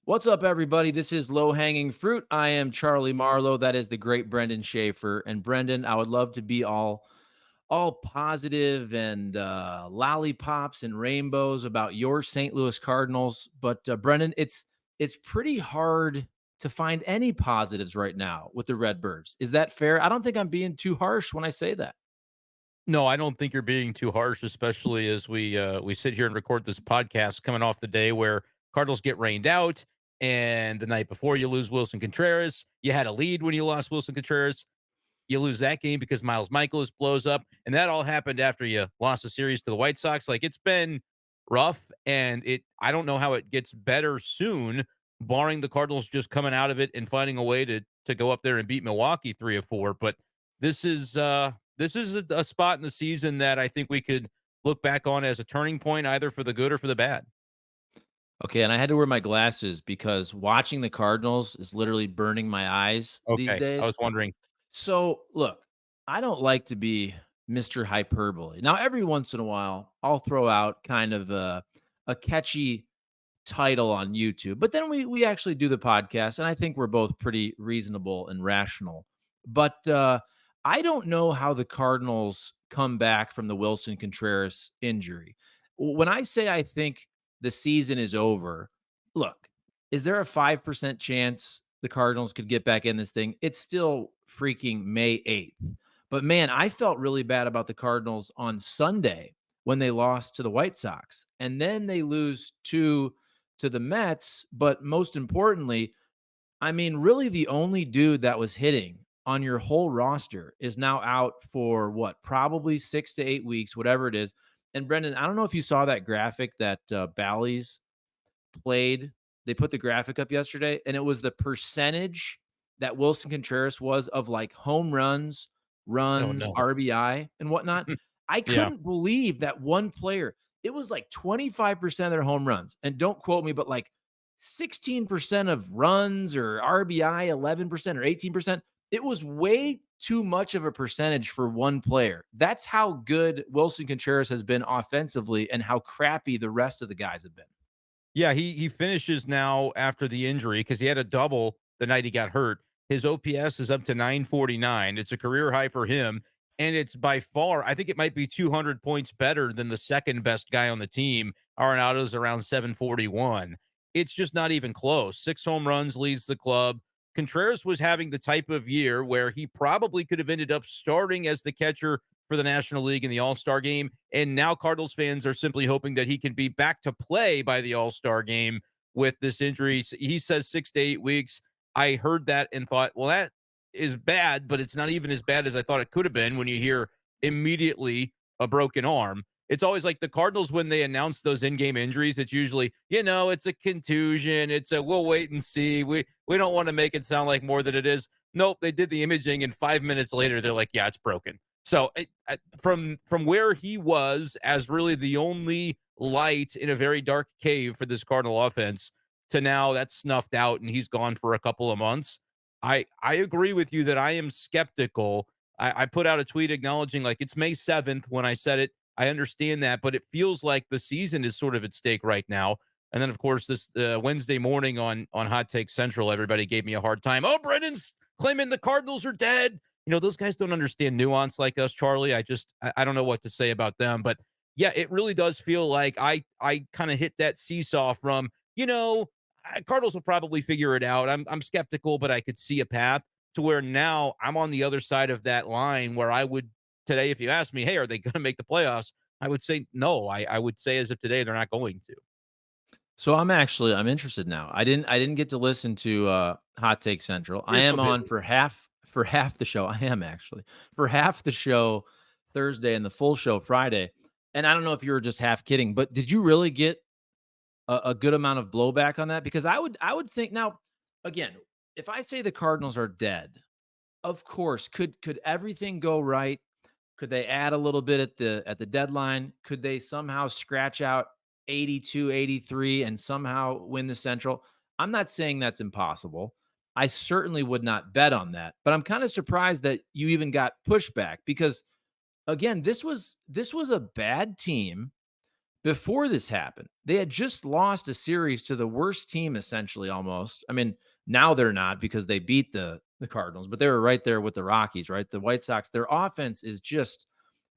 What's up, everybody? This is Low Hanging Fruit. I am Charlie Marlow. That is the great Brenden Schaeffer. And Brendan, I would love to be all positive and lollipops and rainbows about your St. Louis Cardinals. But Brendan, it's pretty hard to find any positives right now with the Redbirds. Is that fair? I don't think I'm being too harsh when I say that. No, I don't think you're being too harsh, especially as we sit here and record this podcast coming off the day where Cardinals get rained out, and the night before you lose Willson Contreras. You had a lead when you lost Willson Contreras. You lose that game because Mikolas blows up, and that all happened after you lost a series to the White Sox. Like, it's been rough, and I don't know how it gets better soon, barring the Cardinals just coming out of it and finding a way to go up there and beat Milwaukee 3-4. But this is a spot in the season that I think we could look back on as a turning point, either for the good or for the bad. Okay, and I had to wear my glasses because watching the Cardinals is literally burning my eyes these Okay, I days. was wondering. So, look, I don't like to be Mr. Hyperbole. Now, every once in a while, I'll throw out kind of a catchy title on YouTube, but then we actually do the podcast, and I think we're both pretty reasonable and rational. But I don't know how the Cardinals come back from the Willson Contreras injury. When I say I think the season is over, look, is there a 5% chance the Cardinals could get back in this thing? It's still freaking May 8th. But man, I felt really bad about the Cardinals on Sunday when they lost to the White Sox. And then they lose to the Mets. But most importantly, I mean, really the only dude that was hitting on your whole roster is now out for what, probably 6 to 8 weeks, whatever it is. And Brendan, I don't know if you saw that graphic that Bally's played. They put the graphic up yesterday, and it was the percentage that Willson Contreras was of like home runs, Oh, runs, no. RBI, and whatnot. I Yeah. couldn't believe that one player, it was like 25% of their home runs. And don't quote me, but like 16% of runs or RBI, 11% or 18%. It was way too much of a percentage for one player. That's how good Willson Contreras has been offensively and how crappy the rest of the guys have been. Yeah, he finishes now after the injury because he had a double the night he got hurt. His OPS is up to 949. It's a career high for him, and it's by far, I think it might be 200 points better than the second best guy on the team. Arenado's around 741. It's just not even close. 6 home runs leads the club. Contreras was having the type of year where he probably could have ended up starting as the catcher for the National League in the All-Star game. And now Cardinals fans are simply hoping that he can be back to play by the All-Star game with this injury. He says 6 to 8 weeks. I heard that and thought, well, that is bad, but it's not even as bad as I thought it could have been when you hear immediately a broken arm. It's always like the Cardinals when they announce those in-game injuries. It's usually, it's a contusion. It's a we'll wait and see. We don't want to make it sound like more than it is. Nope, they did the imaging, and 5 minutes later they're like, yeah, it's broken. So from where he was as really the only light in a very dark cave for this Cardinal offense to now that's snuffed out and he's gone for a couple of months. I agree with you that I am skeptical. I put out a tweet acknowledging like it's May 7th when I said it. I understand that, but it feels like the season is sort of at stake right now. And then, of course, this Wednesday morning on Hot Take Central, everybody gave me a hard time. Oh, Brendan's claiming the Cardinals are dead. Those guys don't understand nuance like us, Charlie. I don't know what to say about them. But yeah, it really does feel like I kind of hit that seesaw from, Cardinals will probably figure it out. I'm skeptical, but I could see a path to where now I'm on the other side of that line where I would today, if you ask me, hey, are they going to make the playoffs? I would say no. I would say as of today, they're not going to. So I'm interested now. I didn't get to listen to Hot Take Central. I You're so am on busy. for half the show. I am actually for half the show Thursday and the full show Friday. And I don't know if you were just half kidding, but did you really get a good amount of blowback on that? Because I would think now again, if I say the Cardinals are dead, of course, could everything go right? Could they add a little bit at the deadline? Could they somehow scratch out 82, 83, and somehow win the Central? I'm not saying that's impossible. I certainly would not bet on that. But I'm kind of surprised that you even got pushback because again, this was a bad team, before this happened, they had just lost a series to the worst team, essentially, almost. I mean, now they're not because they beat the Cardinals, but they were right there with the Rockies, right? The White Sox, their offense is just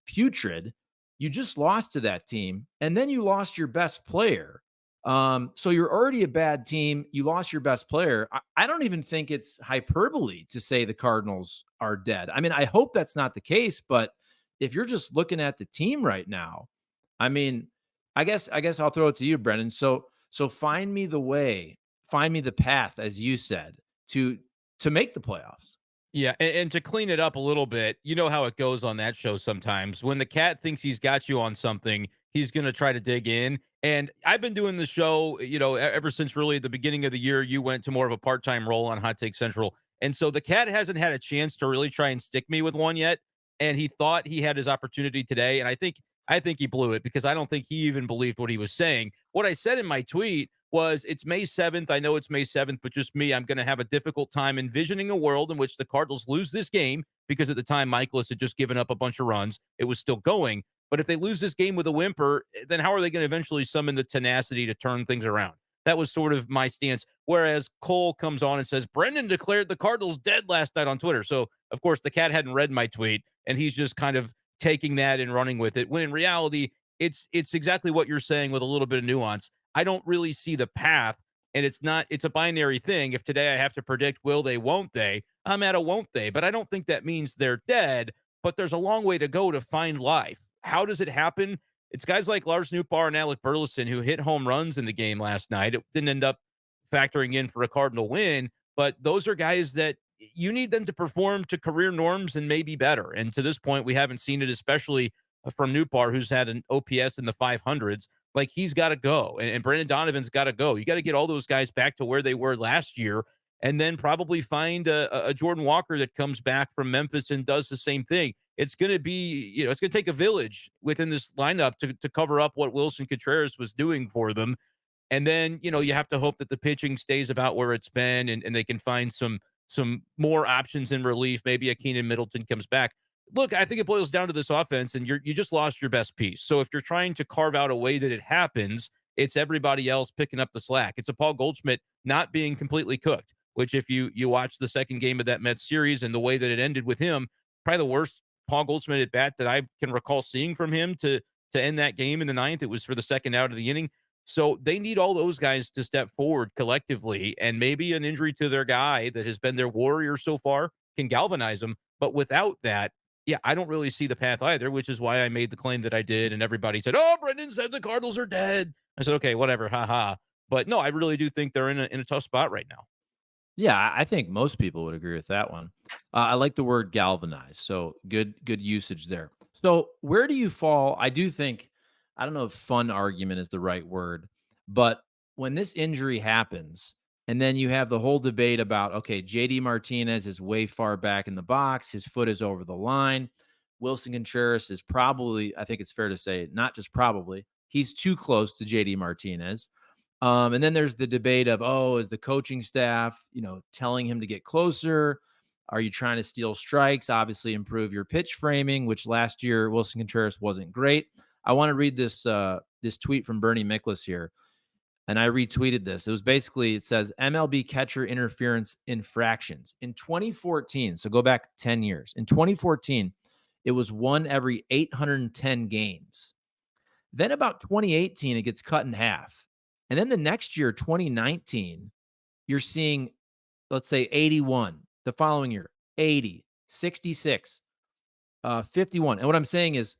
putrid. You just lost to that team, and then you lost your best player. So you're already a bad team. You lost your best player. I don't even think it's hyperbole to say the Cardinals are dead. I mean, I hope that's not the case, but if you're just looking at the team right now, I mean, I guess I'll throw it to you, Brendan. So find me the way, find me the path, as you said, to to make the playoffs. Yeah, and to clean it up a little bit, you know how it goes on that show sometimes. When the cat thinks he's got you on something, he's going to try to dig in. And I've been doing the show, ever since really the beginning of the year. You went to more of a part-time role on Hot Take Central. And so the cat hasn't had a chance to really try and stick me with one yet. And he thought he had his opportunity today. And I think he blew it because I don't think he even believed what he was saying. What I said in my tweet was, it's May 7th. I know it's May 7th, but just me, I'm going to have a difficult time envisioning a world in which the Cardinals lose this game because at the time Mikolas had just given up a bunch of runs. It was still going. But if they lose this game with a whimper, then how are they going to eventually summon the tenacity to turn things around? That was sort of my stance. Whereas Cole comes on and says, Brendan declared the Cardinals dead last night on Twitter. So, of course, the cat hadn't read my tweet, and he's just kind of taking that and running with it. When in reality, it's exactly what you're saying with a little bit of nuance. I don't really see the path, and it's a binary thing. If today I have to predict will they, won't they, I'm at a won't they, but I don't think that means they're dead, but there's a long way to go to find life. How does it happen? It's guys like Lars Nootbaar and Alec Burleson who hit home runs in the game last night. It didn't end up factoring in for a Cardinal win, but those are guys that you need them to perform to career norms and maybe better. And to this point, we haven't seen it, especially from Nootbaar, who's had an OPS in the 500s. Like, he's got to go, and Brendan Donovan's got to go. You got to get all those guys back to where they were last year, and then probably find a Jordan Walker that comes back from Memphis and does the same thing. It's going to be, it's going to take a village within this lineup to cover up what Willson Contreras was doing for them. And then, you have to hope that the pitching stays about where it's been, and they can find some more options in relief. Maybe a Keenan Middleton comes back. Look, I think it boils down to this offense, and you just lost your best piece. So if you're trying to carve out a way that it happens, it's everybody else picking up the slack. It's a Paul Goldschmidt not being completely cooked, which if you watch the second game of that Mets series and the way that it ended with him, probably the worst Paul Goldschmidt at bat that I can recall seeing from him to end that game in the ninth. It was for the second out of the inning. So they need all those guys to step forward collectively, and maybe an injury to their guy that has been their warrior so far can galvanize them. But without that, yeah, I don't really see the path either, which is why I made the claim that I did. And everybody said, "Oh, Brendan said the Cardinals are dead." I said, "Okay, whatever, haha." But no, I really do think they're in a tough spot right now. Yeah, I think most people would agree with that one. I like the word galvanize, so good usage there. So where do you fall? I do think I don't know if fun argument is the right word, but when this injury happens, and then you have the whole debate about okay, JD Martinez is way far back in the box, his foot is over the line. Willson Contreras is probably, I think it's fair to say, not just probably, he's too close to JD Martinez. And then there's the debate of, oh, is the coaching staff, telling him to get closer? Are you trying to steal strikes? Obviously, improve your pitch framing, which last year Willson Contreras wasn't great. I want to read this tweet from Bernie Mikolas here, and I retweeted this. It was basically it says MLB catcher interference infractions in 2014. So go back 10 years. In 2014, it was one every 810 games. Then about 2018, it gets cut in half. And then the next year, 2019, you're seeing, let's say 81. The following year, 80, 66, 51. And what I'm saying is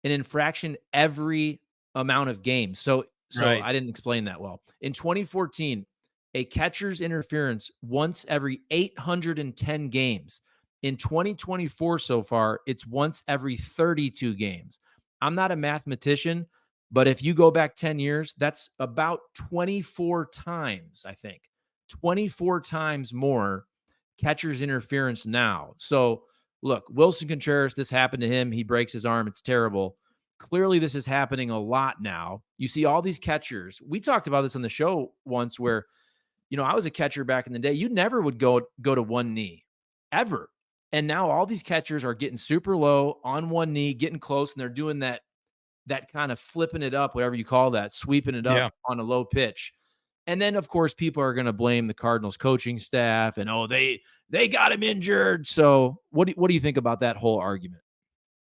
an infraction every amount of games. So Right. I didn't explain that well. In 2014, a catcher's interference once every 810 games. In 2024 so far, it's once every 32 games. I'm not a mathematician, but if you go back 10 years, that's about 24 times, I think. 24 times more catcher's interference now. So, look, Willson Contreras, this happened to him. He breaks his arm. It's terrible. Clearly, this is happening a lot now. You see all these catchers. We talked about this on the show once where, I was a catcher back in the day. You never would go to one knee ever. And now all these catchers are getting super low on one knee, getting close, and they're doing that that kind of flipping it up, whatever you call that, sweeping it up Yeah. on a low pitch. And then, of course, people are going to blame the Cardinals coaching staff and, oh, they got him injured. So what do you think about that whole argument?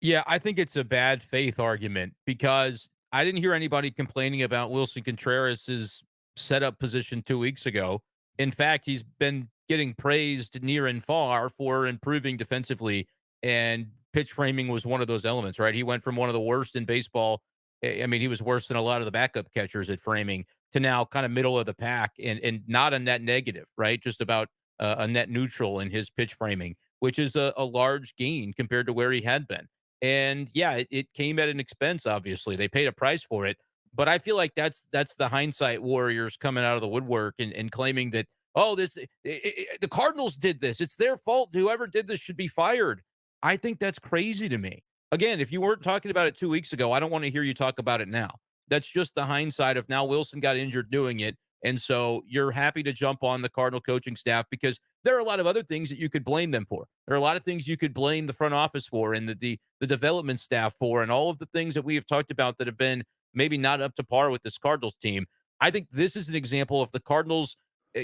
Yeah, I think it's a bad faith argument because I didn't hear anybody complaining about Willson Contreras' setup position 2 weeks ago. In fact, he's been getting praised near and far for improving defensively, and pitch framing was one of those elements, right? He went from one of the worst in baseball. I mean, he was worse than a lot of the backup catchers at framing to now kind of middle of the pack and not a net negative, right? Just about a net neutral in his pitch framing, which is a large gain compared to where he had been. And yeah, it came at an expense. Obviously, they paid a price for it. But I feel like that's the hindsight warriors coming out of the woodwork and claiming that, oh, the Cardinals did this. It's their fault. Whoever did this should be fired. I think that's crazy to me. Again, if you weren't talking about it 2 weeks ago, I don't want to hear you talk about it now. That's just the hindsight of now Willson got injured doing it. And so you're happy to jump on the Cardinal coaching staff because there are a lot of other things that you could blame them for. There are a lot of things you could blame the front office for and the development staff for, and all of the things that we have talked about that have been maybe not up to par with this Cardinals team. I think this is an example of the Cardinals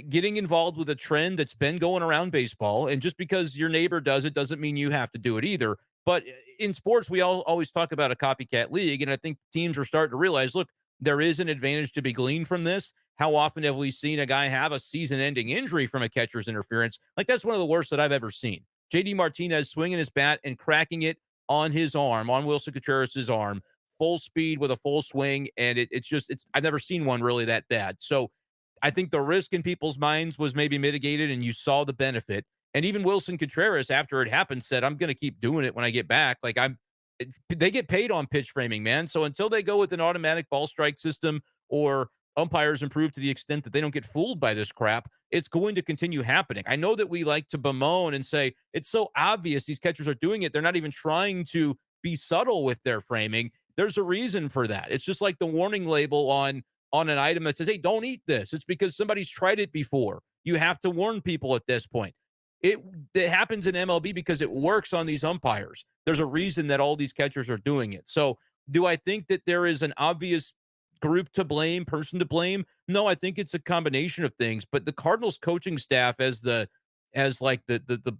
getting involved with a trend that's been going around baseball. And just because your neighbor does it doesn't mean you have to do it either. But in sports, we always talk about a copycat league. And I think teams are starting to realize, look, there is an advantage to be gleaned from this. How often have we seen a guy have a season-ending injury from a catcher's interference? Like, that's one of the worst that I've ever seen. JD Martinez swinging his bat and cracking it on his arm, on Willson Contreras' arm, full speed with a full swing. And I've never seen one really that bad. So I think the risk in people's minds was maybe mitigated and you saw the benefit. And even Willson Contreras, after it happened, said, I'm going to keep doing it when I get back. They get paid on pitch framing, man. So until they go with an automatic ball strike system or umpires improve to the extent that they don't get fooled by this crap, it's going to continue happening. I know that we like to bemoan and say it's so obvious these catchers are doing it. They're not even trying to be subtle with their framing. There's a reason for that. It's just like the warning label on an item that says, hey, don't eat this. It's because somebody's tried it before. You have to warn people at this point. It happens in MLB because it works on these umpires. There's a reason that all these catchers are doing it. So do I think that there is an obvious group to blame, person to blame? No, I think it's a combination of things. But the Cardinals coaching staff as like the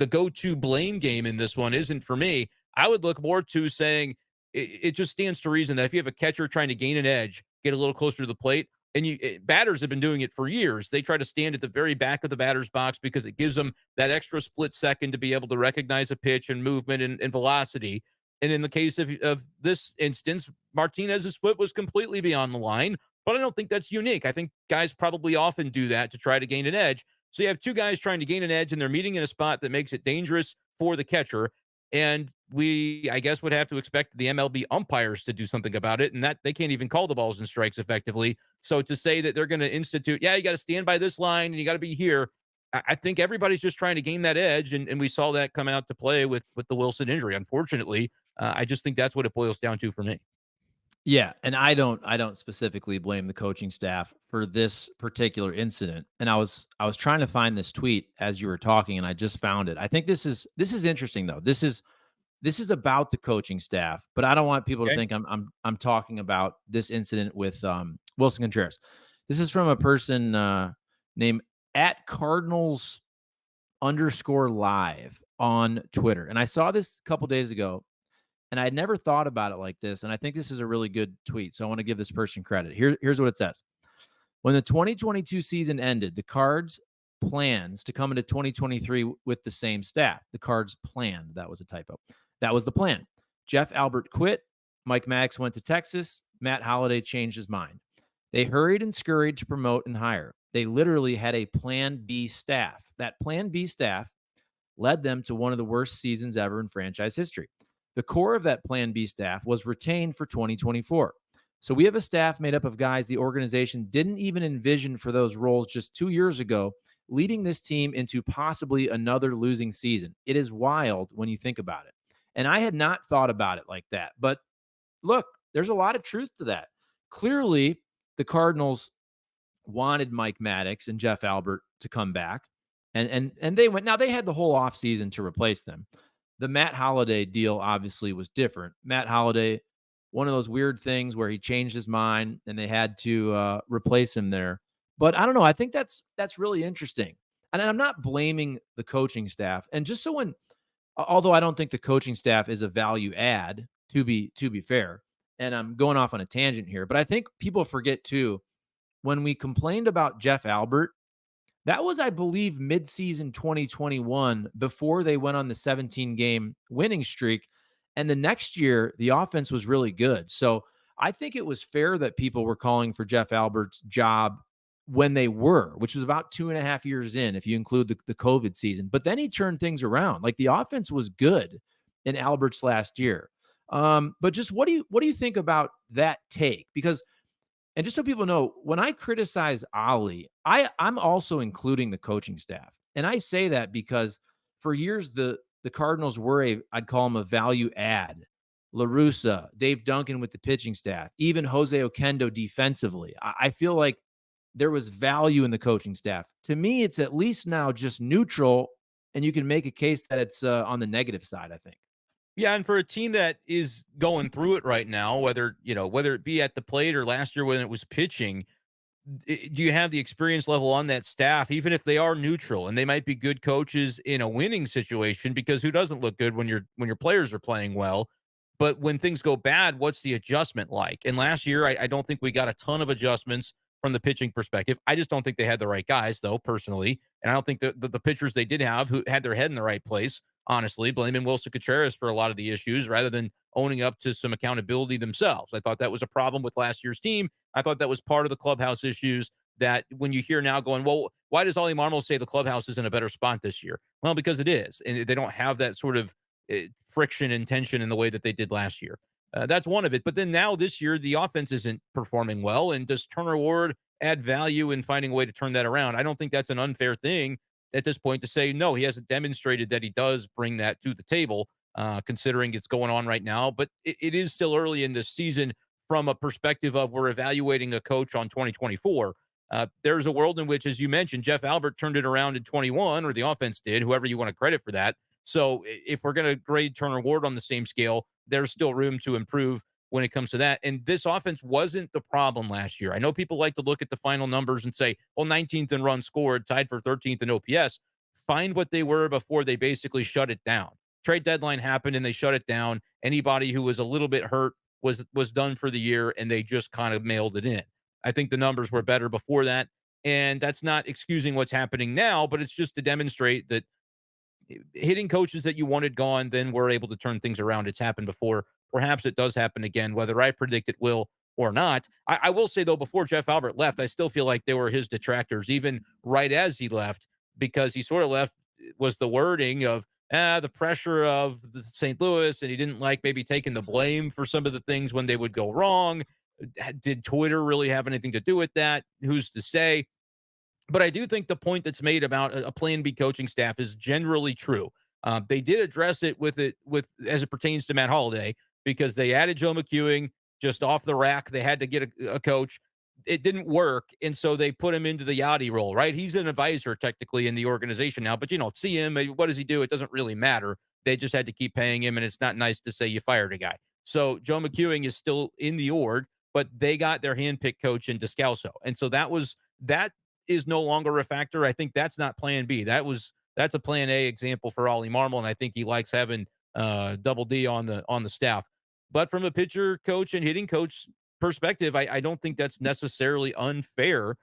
go-to blame game in this one isn't for me. I would look more to saying it just stands to reason that if you have a catcher trying to gain an edge, get a little closer to the plate, and batters have been doing it for years. They try to stand at the very back of the batter's box because it gives them that extra split second to be able to recognize a pitch and movement and velocity. And in the case of this instance, Martinez's foot was completely beyond the line, but I don't think that's unique. I think guys probably often do that to try to gain an edge. So you have two guys trying to gain an edge, and they're meeting in a spot that makes it dangerous for the catcher. And we, I guess, would have to expect the MLB umpires to do something about it, and that they can't even call the balls and strikes effectively. So to say that they're going to institute, yeah, you got to stand by this line and you got to be here, I think everybody's just trying to gain that edge, and we saw that come out to play with the Willson injury. Unfortunately, I just think that's what it boils down to for me. Yeah, and I don't specifically blame the coaching staff for this particular incident. And I was trying to find this tweet as you were talking and I just found it. I think this is interesting though. This is about the coaching staff, but I don't want people to Okay. think I'm talking about this incident with Willson Contreras. This is from a person named at Cardinals underscore live on Twitter. And I saw this a couple days ago and I had never thought about it like this. And I think this is a really good tweet. So I want to give this person credit. Here's what it says. When the 2022 season ended, the Cards plans to come into 2023 with the same staff. The Cards planned. That was a typo. That was the plan. Jeff Albert quit. Mike Maddox went to Texas. Matt Holliday changed his mind. They hurried and scurried to promote and hire. They literally had a plan B staff. That plan B staff led them to one of the worst seasons ever in franchise history. The core of that Plan B staff was retained for 2024. So we have a staff made up of guys the organization didn't even envision for those roles just 2 years ago, leading this team into possibly another losing season. It is wild when you think about it. And I had not thought about it like that. But look, there's a lot of truth to that. Clearly, the Cardinals wanted Mike Maddox and Jeff Albert to come back. And they went. Now they had the whole offseason to replace them. The Matt Holliday deal obviously was different. Matt Holliday one of those weird things where he changed his mind and they had to replace him there. But I don't know. I think that's really interesting, and I'm not blaming the coaching staff. And just so when, although I don't think the coaching staff is a value add, to be fair, and I'm going off on a tangent here, but I think people forget too when we complained about Jeff Albert. That was, I believe, midseason 2021 before they went on the 17-game winning streak. And the next year, the offense was really good. So I think it was fair that people were calling for Jeff Albert's job when they were, which was about 2.5 years in, if you include the COVID season. But then he turned things around. Like the offense was good in Albert's last year. But just what do you think about that take? Because and just so people know, when I criticize Ali, I'm also including the coaching staff. And I say that because for years the Cardinals were I'd call them a value add. La Russa, Dave Duncan with the pitching staff, even Jose Oquendo defensively. I feel like there was value in the coaching staff. To me, it's at least now just neutral, and you can make a case that it's on the negative side, I think. Yeah, and for a team that is going through it right now, whether it be at the plate or last year when it was pitching, do you have the experience level on that staff, even if they are neutral and they might be good coaches in a winning situation? Because who doesn't look good when your players are playing well? But when things go bad, what's the adjustment like? And last year, I don't think we got a ton of adjustments from the pitching perspective. I just don't think they had the right guys, though, personally. And I don't think the pitchers they did have who had their head in the right place, honestly, blaming Willson Contreras for a lot of the issues rather than owning up to some accountability themselves. I thought that was a problem with last year's team. I thought that was part of the clubhouse issues that when you hear now going, well, why does Ollie Marmol say the clubhouse is in a better spot this year? Well, because it is. And they don't have that sort of friction and tension in the way that they did last year. That's one of it. But then now this year, the offense isn't performing well. And does Turner Ward add value in finding a way to turn that around? I don't think that's an unfair thing at this point to say, no, he hasn't demonstrated that he does bring that to the table, considering it's going on right now. But it is still early in this season from a perspective of we're evaluating a coach on 2024. There's a world in which, as you mentioned, Jeff Albert turned it around in 21, or the offense did, whoever you want to credit for that. So if we're going to grade Turner Ward on the same scale, there's still room to improve when it comes to that. And this offense wasn't the problem last year. I know people like to look at the final numbers and say, well, 19th in runs scored, tied for 13th in OPS. Find what they were before they basically shut it down. Trade deadline happened and they shut it down. Anybody who was a little bit hurt was done for the year, and they just kind of mailed it in. I think the numbers were better before that. And that's not excusing what's happening now, but it's just to demonstrate that hitting coaches that you wanted gone, then we're able to turn things around. It's happened before. Perhaps it does happen again, whether I predict it will or not. I will say, though, before Jeff Albert left, I still feel like they were his detractors, even right as he left, because he sort of left was the wording of the pressure of the St. Louis, and he didn't like maybe taking the blame for some of the things when they would go wrong. Did Twitter really have anything to do with that? Who's to say? But I do think the point that's made about a Plan B coaching staff is generally true. They did address it with as it pertains to Matt Holliday, because they added Joe McEwing just off the rack. They had to get a coach. It didn't work, and so they put him into the Yachty role. Right, he's an advisor technically in the organization now, but you don't see him. What does he do? It doesn't really matter. They just had to keep paying him, and it's not nice to say you fired a guy. So Joe McEwing is still in the org, but they got their handpicked coach in Descalso, and so that is no longer a factor. I think that's not Plan B. That's a Plan A example for Ollie Marmol, and I think he likes having Double D on the staff. But from a pitcher coach and hitting coach perspective, I don't think that's necessarily unfair.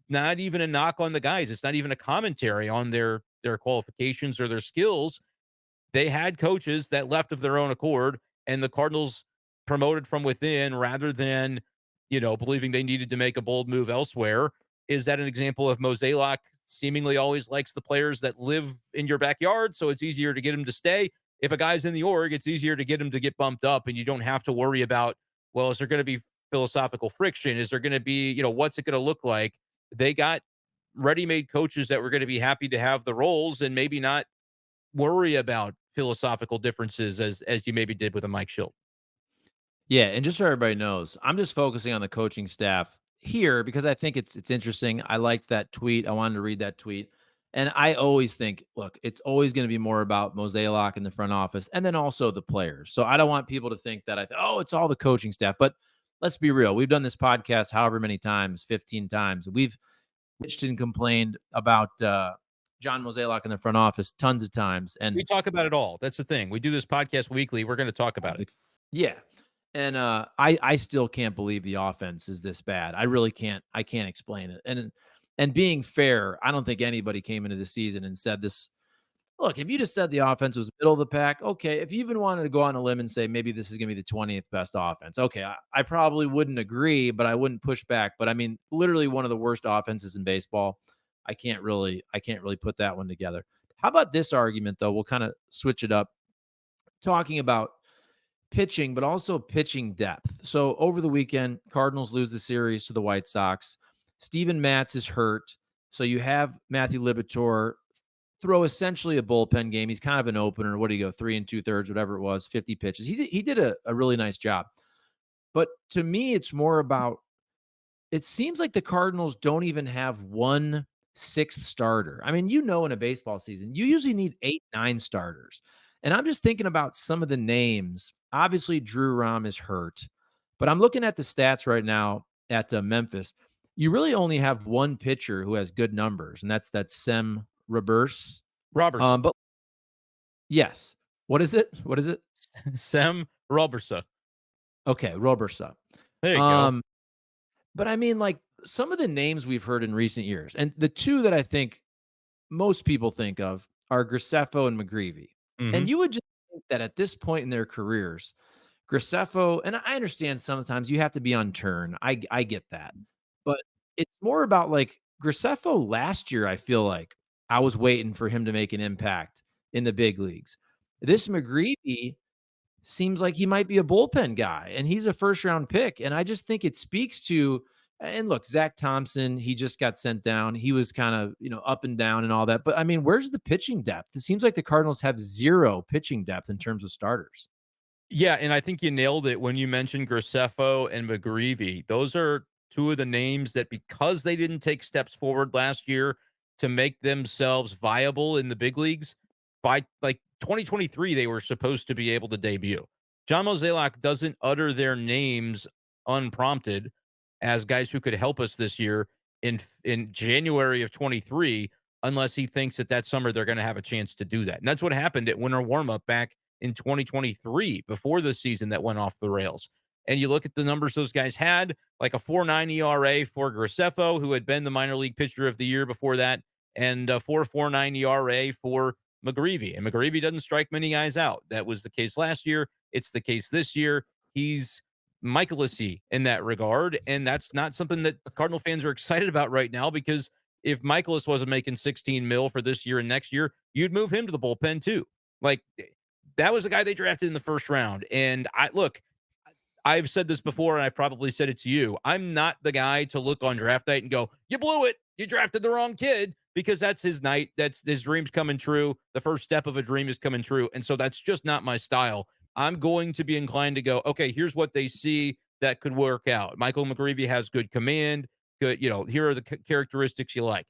Not even a knock on the guys. It's not even a commentary on their qualifications or their skills. They had coaches that left of their own accord, and the Cardinals promoted from within rather than, believing they needed to make a bold move elsewhere. Is that an example of Mozeliak seemingly always likes the players that live in your backyard, so it's easier to get him to stay? If a guy's in the org, it's easier to get him to get bumped up, and you don't have to worry about, well, is there going to be philosophical friction? Is there going to be, what's it going to look like? They got ready-made coaches that were going to be happy to have the roles and maybe not worry about philosophical differences as you maybe did with a Mike Schilt. Yeah, and just so everybody knows, I'm just focusing on the coaching staff here because I think it's interesting. I liked that tweet. I wanted to read that tweet. And I always think, look, it's always going to be more about Mosaic in the front office and then also the players. So I don't want people to think that oh, it's all the coaching staff. But let's be real. We've done this podcast however many times, 15 times. We've bitched and complained about John Mosaic in the front office tons of times. We And talk about it all. That's the thing. We do this podcast weekly. We're going to talk about it. yeah. And I still can't believe the offense is this bad. I really can't. I can't explain it. And being fair, I don't think anybody came into the season and said this. Look, if you just said the offense was middle of the pack, okay. If you even wanted to go on a limb and say maybe this is going to be the 20th best offense, okay, I probably wouldn't agree, but I wouldn't push back. But I mean, literally one of the worst offenses in baseball. I can't really put that one together. How about this argument though? We'll kind of switch it up, talking about pitching, but also pitching depth. So over the weekend, Cardinals lose the series to the White Sox. Steven Matz is hurt. So you have Matthew Liberatore throw essentially a bullpen game. He's kind of an opener. What do you go? 3 2/3, whatever it was, 50 pitches. He did a really nice job. But to me, it's more about it seems like the Cardinals don't even have one sixth starter. I mean, in a baseball season, you usually need 8, 9 starters. And I'm just thinking about some of the names. Obviously, Drew Rom is hurt, but I'm looking at the stats right now at Memphis. You really only have one pitcher who has good numbers, and that's Sem Reverse. Robertson. But yes, what is it? What is it? Sem Robertson. Okay, Robersa. There you go. Um, but I mean, like some of the names we've heard in recent years, and the two that I think most people think of are Graceffo and McGreevy. Hmm. And you would just think that at this point in their careers, Graceffo, and I understand sometimes you have to be on turn. I get that. But it's more about like Graceffo last year, I feel like I was waiting for him to make an impact in the big leagues. This McGreevy seems like he might be a bullpen guy, and he's a first round pick. And I just think it speaks to, and look, Zach Thompson, he just got sent down. He was kind of, up and down and all that. But I mean, where's the pitching depth? It seems like the Cardinals have zero pitching depth in terms of starters. Yeah, and I think you nailed it when you mentioned Graceffo and McGreevy. Those are two of the names that, because they didn't take steps forward last year to make themselves viable in the big leagues, by like 2023, they were supposed to be able to debut. John Mozeliak doesn't utter their names unprompted as guys who could help us this year in January of 23, unless he thinks that summer they're going to have a chance to do that. And that's what happened at winter warmup back in 2023 before the season that went off the rails. And you look at the numbers those guys had, like a 4.9 ERA for Graceffo, who had been the minor league pitcher of the year before that, and a 4.49 ERA for McGreevy. And McGreevy doesn't strike many guys out. That was the case last year. It's the case this year. He's Mikolas-y in that regard. And that's not something that Cardinal fans are excited about right now, because if Mikolas wasn't making 16 mil for this year and next year, you'd move him to the bullpen too. Like, that was the guy they drafted in the first round. And I've said this before, and I've probably said it to you. I'm not the guy to look on draft night and go, you blew it. You drafted the wrong kid, because that's his night. That's his dreams coming true. The first step of a dream is coming true. And so that's just not my style. I'm going to be inclined to go, okay, here's what they see that could work out. Michael McGreevy has good command. Good, here are the characteristics you like.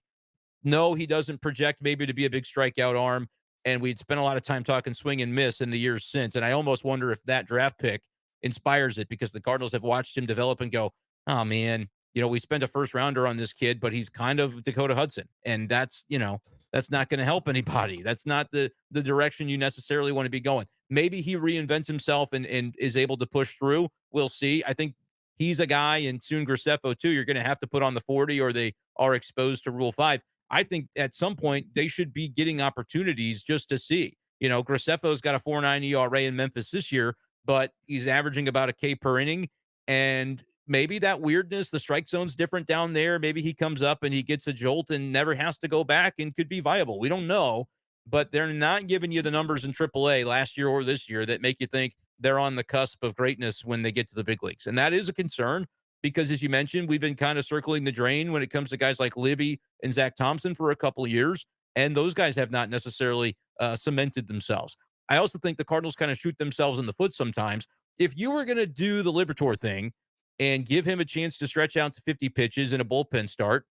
No, he doesn't project maybe to be a big strikeout arm. And we'd spent a lot of time talking swing and miss in the years since. And I almost wonder if that draft pick inspires it, because the Cardinals have watched him develop and go, oh man, we spent a first rounder on this kid, but he's kind of Dakota Hudson. And that's not going to help anybody. That's not the direction you necessarily want to be going. Maybe he reinvents himself and is able to push through. We'll see. I think he's a guy, and soon Graceffo too, you're going to have to put on the 40, or they are exposed to Rule 5. I think at some point they should be getting opportunities just to see. Graceffo's got a 4.9 ERA in Memphis this year, but he's averaging about a K per inning. And maybe that weirdness, the strike zone's different down there. Maybe he comes up and he gets a jolt and never has to go back and could be viable. We don't know, but they're not giving you the numbers in AAA last year or this year that make you think they're on the cusp of greatness when they get to the big leagues. And that is a concern, because, as you mentioned, we've been kind of circling the drain when it comes to guys like Libby and Zach Thompson for a couple of years, and those guys have not necessarily cemented themselves. I also think the Cardinals kind of shoot themselves in the foot sometimes. If you were going to do the Liberatore thing and give him a chance to stretch out to 50 pitches in a bullpen start,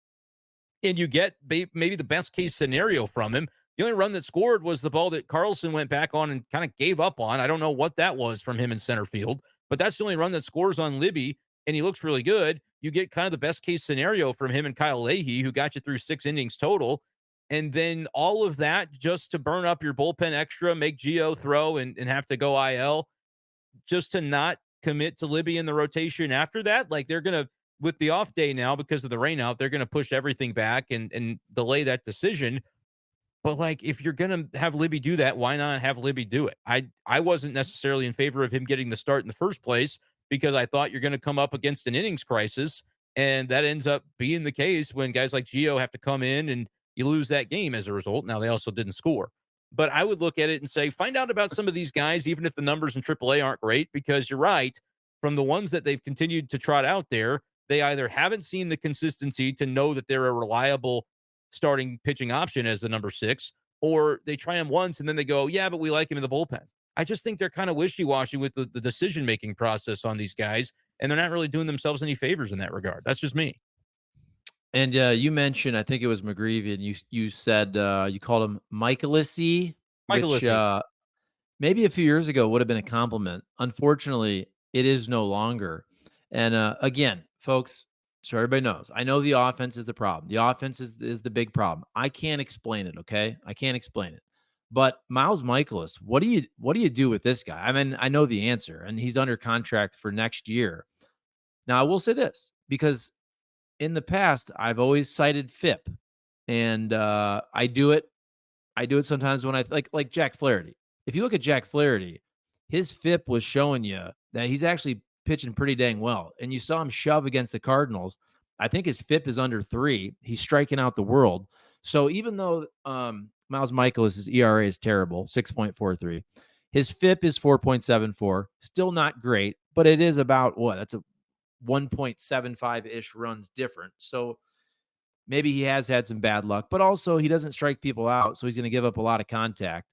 and you get maybe the best case scenario from him. The only run that scored was the ball that Carlson went back on and kind of gave up on. I don't know what that was from him in center field, but that's the only run that scores on Libby, and he looks really good. You get kind of the best case scenario from him and Kyle Leahy, who got you through 6 innings total. And then all of that just to burn up your bullpen extra, make Gio throw and have to go IL, just to not commit to Libby in the rotation after that. Like they're going to, with the off day now because of the rain out, they're going to push everything back and delay that decision. But like, if you're gonna have Libby do that, why not have Libby do it? I wasn't necessarily in favor of him getting the start in the first place because I thought you're going to come up against an innings crisis, and that ends up being the case when guys like Gio have to come in and you lose that game as a result. Now they also didn't score, but I would look at it and say, find out about some of these guys, even if the numbers in AAA aren't great, because you're right. From the ones that they've continued to trot out there, they either haven't seen the consistency to know that they're a reliable starting pitching option as the number 6, or they try him once and then they go, yeah, but we like him in the bullpen. I just think they're kind of wishy-washy with the decision-making process on these guys, and they're not really doing themselves any favors in that regard. That's just me. And you mentioned, I think it was McGreevy, and you said you called him Mikolas, Michael which Lissy. maybe a few years ago would have been a compliment. Unfortunately, it is no longer. And again, folks, so everybody knows, I know the offense is the problem. The offense is the big problem. I can't explain it. Okay, I can't explain it. But Miles Mikolas, what do you do with this guy? I mean, I know the answer, and he's under contract for next year. Now, I will say this because in the past, I've always cited FIP, and I do it sometimes when I like Jack Flaherty. If you look at Jack Flaherty, his FIP was showing you that he's actually pitching pretty dang well. And you saw him shove against the Cardinals. I think his FIP is under 3. He's striking out the world. So even though Miles Michaelis' ERA is terrible, 6.43, his FIP is 4.74. Still not great, but it is about what? That's a 1.75-ish runs different. So maybe he has had some bad luck, but also he doesn't strike people out, so he's going to give up a lot of contact.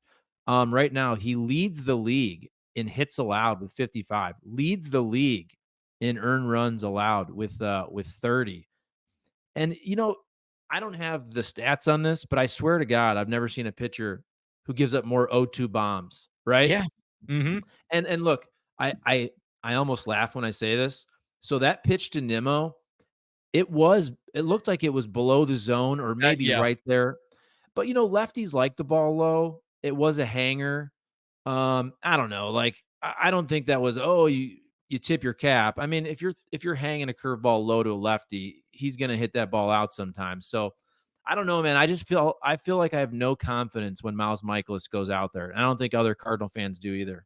Right now, he leads the league in hits allowed with 55, leads the league in earned runs allowed with 30. And I don't have the stats on this, but I swear to God, I've never seen a pitcher who gives up more 0-2 bombs, right? Yeah. Mm-hmm. And look, I almost laugh when I say this. So that pitch to Nimmo, it looked like it was below the zone or maybe Yeah. right there. But, lefties like the ball low. It was a hanger. I don't know. Like, I don't think that was, oh, you tip your cap. I mean, if you're hanging a curveball low to a lefty, he's gonna hit that ball out sometimes. So I don't know, man. I feel like I have no confidence when Miles Michaelis goes out there. I don't think other Cardinal fans do either.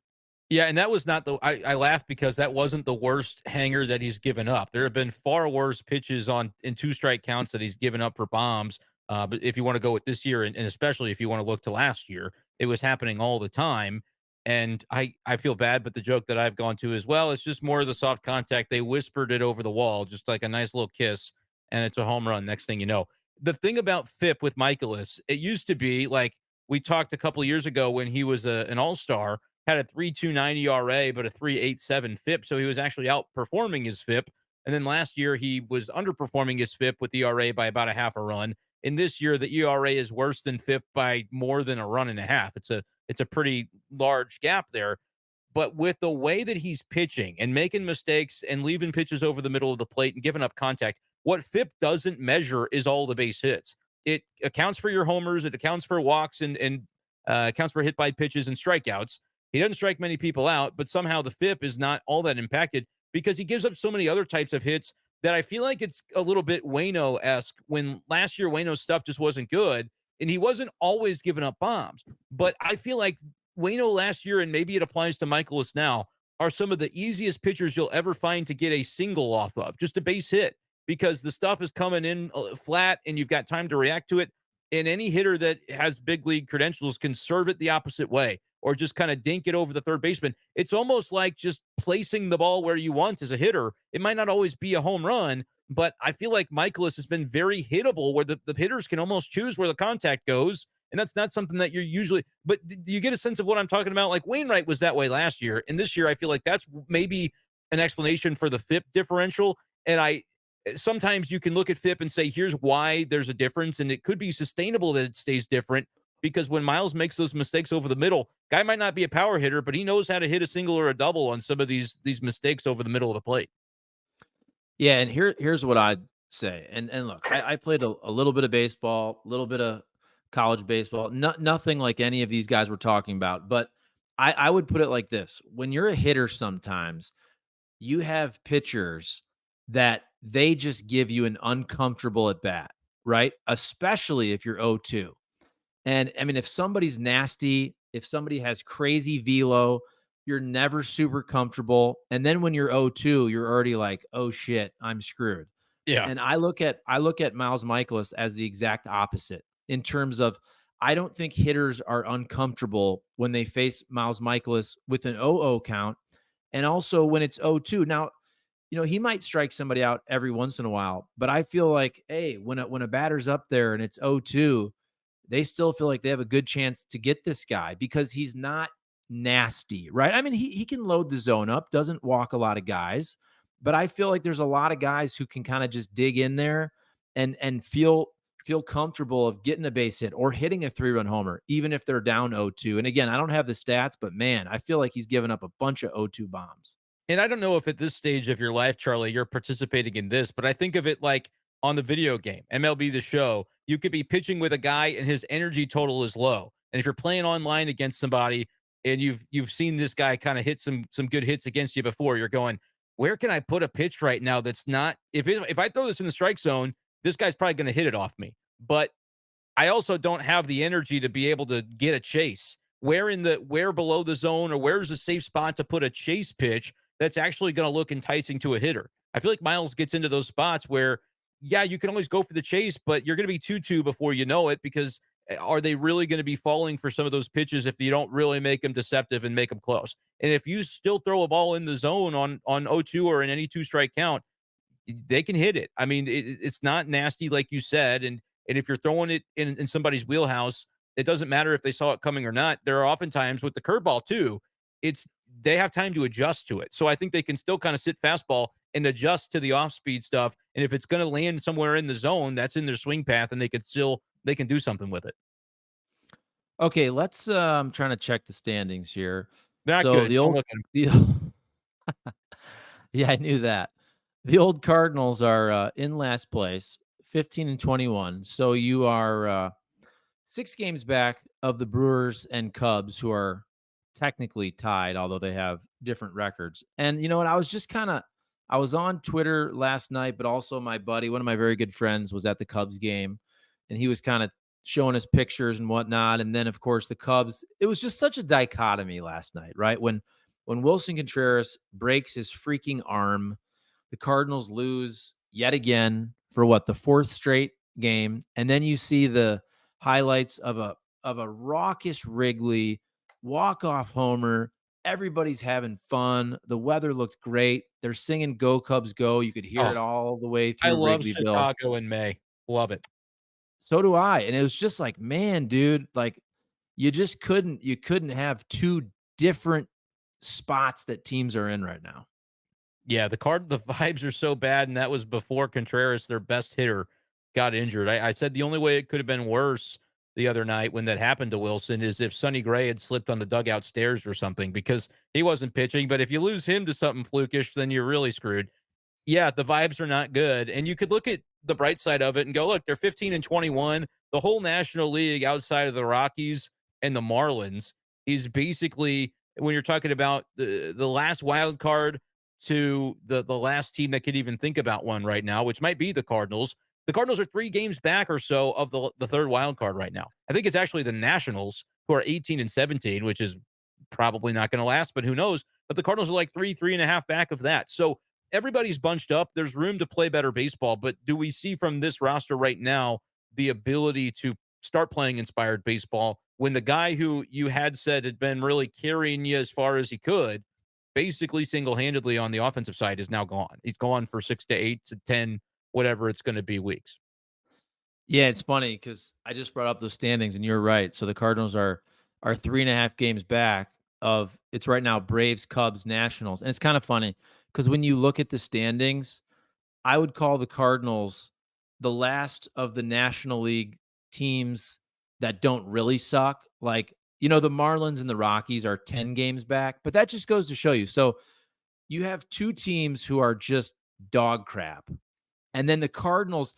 Yeah, and that was not I laugh because that wasn't the worst hanger that he's given up. There have been far worse pitches on in 2-strike counts that he's given up for bombs. But if you want to go with this year, and especially if you want to look to last year, it was happening all the time. And I feel bad, but the joke that I've gone to as well, it's just more of the soft contact. They whispered it over the wall, just like a nice little kiss, and it's a home run. Next thing you know, the thing about FIP with Michaelis, it used to be like we talked a couple of years ago when he was an all-star, had a 3.29 ERA, but a 3.87 FIP. So he was actually outperforming his FIP. And then last year, he was underperforming his FIP with ERA by about a half a run. In this year, the ERA is worse than FIP by more than a run and a half. It's a pretty large gap there. But with the way that he's pitching and making mistakes and leaving pitches over the middle of the plate and giving up contact, what FIP doesn't measure is all the base hits. It accounts for your homers, it accounts for walks and accounts for hit by pitches and strikeouts. He doesn't strike many people out, but somehow the FIP is not all that impacted because he gives up so many other types of hits that I feel like it's a little bit Waino-esque when last year Waino's stuff just wasn't good and he wasn't always giving up bombs. But I feel like Waino last year, and maybe it applies to Mikolas now, are some of the easiest pitchers you'll ever find to get a single off of, just a base hit, because the stuff is coming in flat and you've got time to react to it. And any hitter that has big league credentials can serve it the opposite way or just kind of dink it over the third baseman. It's almost like just placing the ball where you want as a hitter. It might not always be a home run, but I feel like Mikolas has been very hittable where the hitters can almost choose where the contact goes. And that's not something that you're usually, but do you get a sense of what I'm talking about? Like Wainwright was that way last year. And this year, I feel like that's maybe an explanation for the FIP differential. And sometimes you can look at FIP and say, here's why there's a difference, and it could be sustainable that it stays different because when Miles makes those mistakes over the middle, guy might not be a power hitter, but he knows how to hit a single or a double on some of these mistakes over the middle of the plate. Yeah, and here's what I'd say. And look, I played a little bit of baseball, a little bit of college baseball. Nothing like any of these guys we're talking about, but I would put it like this: when you're a hitter, sometimes you have pitchers that they just give you an uncomfortable at bat, right? Especially if you're 0-2. And I mean, if somebody's nasty, if somebody has crazy velo, you're never super comfortable. And then when you're 0-2, you're already like, oh shit, I'm screwed. Yeah. And I look at Miles Mikolas as the exact opposite in terms of I don't think hitters are uncomfortable when they face Miles Mikolas with an 0-0 count. And also when it's 0-2. Now, he might strike somebody out every once in a while, but I feel like, hey, when a batter's up there and it's 0-2, they still feel like they have a good chance to get this guy because he's not nasty, right? I mean, he can load the zone up, doesn't walk a lot of guys, but I feel like there's a lot of guys who can kind of just dig in there and feel comfortable of getting a base hit or hitting a 3-run homer, even if they're down 0-2. And again, I don't have the stats, but man, I feel like he's given up a bunch of 0-2 bombs. And I don't know if at this stage of your life, Charlie, you're participating in this, but I think of it like on the video game, MLB The Show. You could be pitching with a guy and his energy total is low. And if you're playing online against somebody and you've seen this guy kind of hit some good hits against you before, you're going, where can I put a pitch right now that's not if I throw this in the strike zone, this guy's probably going to hit it off me. But I also don't have the energy to be able to get a chase. Where below the zone or where's a safe spot to put a chase pitch that's actually going to look enticing to a hitter? I feel like Miles gets into those spots where, yeah, you can always go for the chase, but you're going to be 2-2 before you know it because are they really going to be falling for some of those pitches if you don't really make them deceptive and make them close? And if you still throw a ball in the zone on 0-2 or in any two strike count, they can hit it. I mean, it's not nasty like you said, and if you're throwing it in somebody's wheelhouse, it doesn't matter if they saw it coming or not. There are oftentimes with the curveball too, it's they have time to adjust to it. So I think they can still kind of sit fastball and adjust to the off speed stuff. And if it's going to land somewhere in the zone, that's in their swing path, and they can do something with it. Okay, let's I'm trying to check the standings here. Not So good. the Don't old look at them. the Yeah, I knew that. The old Cardinals are in last place, 15 and 21. So you are 6 games back of the Brewers and Cubs, who are technically tied, although they have different records. And you know what? I was on Twitter last night, but also my buddy, one of my very good friends, was at the Cubs game, and he was kind of showing us pictures and whatnot. And then, of course, the Cubs. It was just such a dichotomy last night, right? When Willson Contreras breaks his freaking arm, the Cardinals lose yet again for what, the fourth straight game, and then you see the highlights of a raucous Wrigley walk-off homer. Everybody's having fun. The weather looked great. They're singing "Go Cubs Go." You could hear Oh, it all the way I through love Wrigleyville. Chicago in May. Love it. So do I. And it was just like, man, dude, like you couldn't have two different spots that teams are in right now. Yeah, the vibes are so bad, and that was before Contreras, their best hitter, got injured. I said the only way it could have been worse the other night when that happened to Wilson is if Sonny Gray had slipped on the dugout stairs or something because he wasn't pitching. But if you lose him to something flukish, then you're really screwed. Yeah, the vibes are not good. And you could look at the bright side of it and go, look, they're 15 and 21. The whole National League outside of the Rockies and the Marlins is basically when you're talking about the last wild card to the last team that could even think about one right now, which might be the Cardinals. The Cardinals are 3 games back or so of the third wild card right now. I think it's actually the Nationals who are 18 and 17, which is probably not going to last, but who knows? But the Cardinals are like 3.5 back of that. So everybody's bunched up. There's room to play better baseball, but do we see from this roster right now the ability to start playing inspired baseball when the guy who you had said had been really carrying you as far as he could, basically single-handedly on the offensive side, is now gone? He's gone for 6 to 8 to 10, whatever it's going to be, weeks. Yeah, it's funny because I just brought up those standings, and you're right. So the Cardinals are 3.5 games back of it's right now Braves, Cubs, Nationals, and it's kind of funny because when you look at the standings, I would call the Cardinals the last of the National League teams that don't really suck. Like, the Marlins and the Rockies are 10 games back, but that just goes to show you. So you have two teams who are just dog crap. And then the Cardinals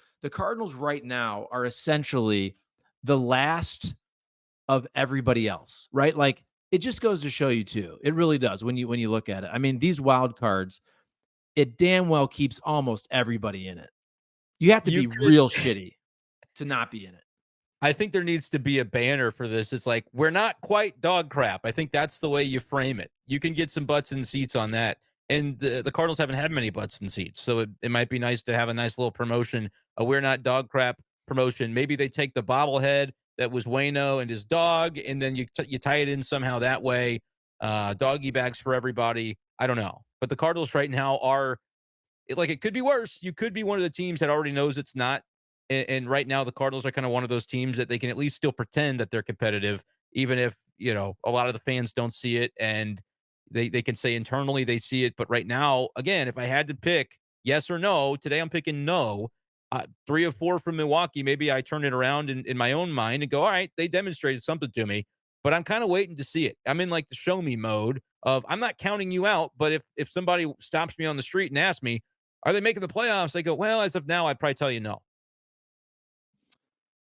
right now are essentially the last of everybody else, right? Like it just goes to show you too. It really does when you look at it. I mean, these wild cards, it damn well keeps almost everybody in it. You have to You be could real shitty to not be in it. I think there needs to be a banner for this. It's like, we're not quite dog crap. I think that's the way you frame it. You can get some butts and seats on that. And the Cardinals haven't had many butts and seats. So it might be nice to have a nice little promotion, a we're not dog crap promotion. Maybe they take the bobblehead that was Wayno and his dog, and then you tie it in somehow that way. Doggy bags for everybody. I don't know. But the Cardinals right now are it could be worse. You could be one of the teams that already knows it's not. And right now, the Cardinals are kind of one of those teams that they can at least still pretend that they're competitive, even if a lot of the fans don't see it, and they can say internally they see it. But right now, again, if I had to pick yes or no, today I'm picking no. 3 of 4 from Milwaukee. Maybe I turn it around in my own mind and go, all right, they demonstrated something to me, but I'm kind of waiting to see it. I'm in like the show me mode of I'm not counting you out, but if somebody stops me on the street and asks me, are they making the playoffs? I go, well, as of now, I'd probably tell you no.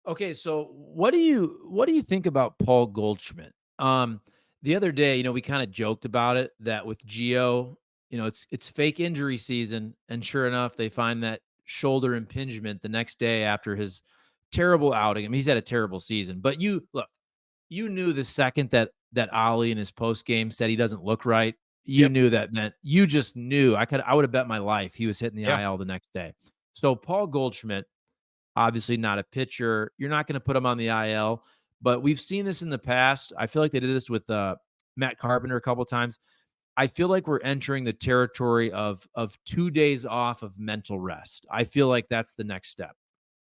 Okay, so what do you think about Paul Goldschmidt? The other day, we kind of joked about it that with Gio, it's fake injury season, and sure enough, they find that shoulder impingement the next day after his terrible outing. I mean, he's had a terrible season, but you knew the second that Ollie in his post game said he doesn't look right. You Yep. knew that meant you just knew. I would have bet my life he was hitting the Yeah. IL the next day. So Paul Goldschmidt, obviously not a pitcher. You're not going to put him on the IL, but we've seen this in the past. I feel like they did this with Matt Carpenter a couple times. I feel like we're entering the territory of 2 days off of mental rest. I feel like that's the next step.